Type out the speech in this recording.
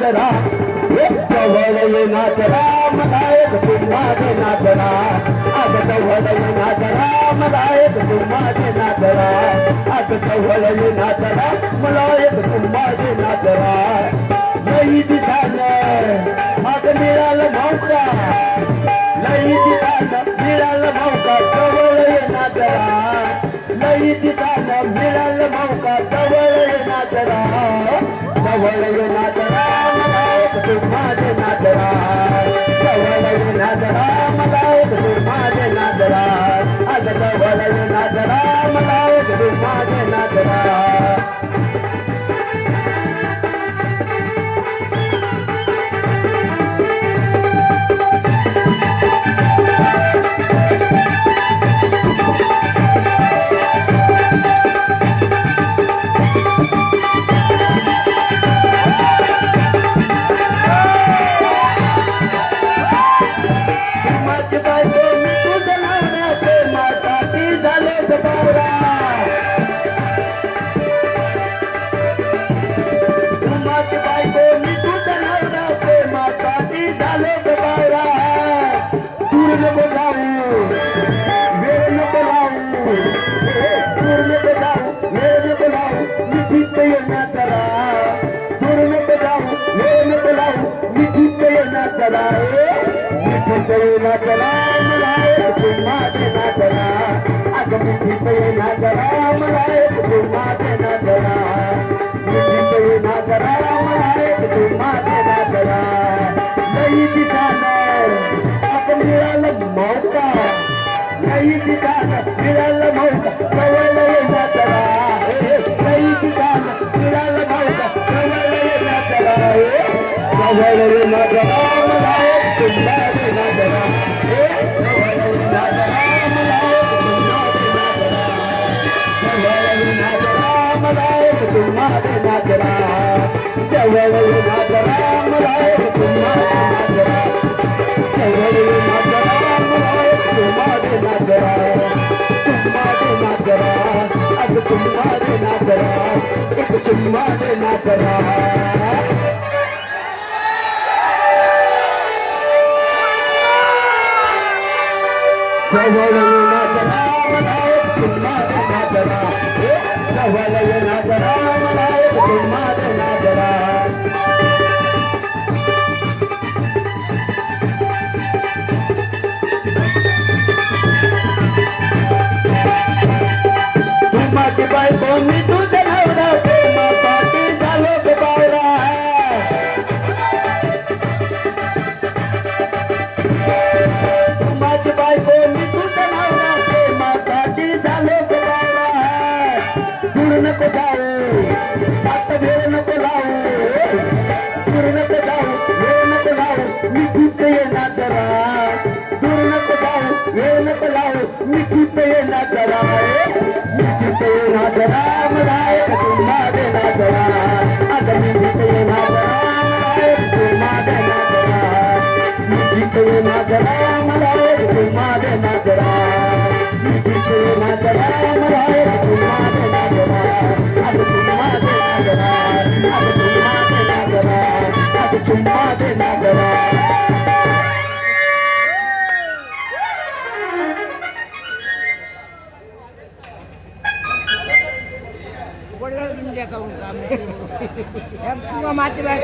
नाचरा जवळ ये नाचरा मला एक तुम्हा दे नाचरा अग जवळ ये नाचरा मला एक तुम्हा दे नाचरा अग जवळ ये नाचरा मला एक तुम्हा दे नाचरा लई दिसानं अग मिळालं मौका लई दिसानं मिळालं मौका जवळ ये नाचरा लई दिसानं मिळालं मौका जवळ ये नाचरा जवळ ये नाचरा मला एक तुम्हा दे नाचरा जवळ ये नाचरा मला एक तुम्हा दे नाचरा अग जवळ ये नाचरा मला एक तुम्हा दे नाचरा मातीला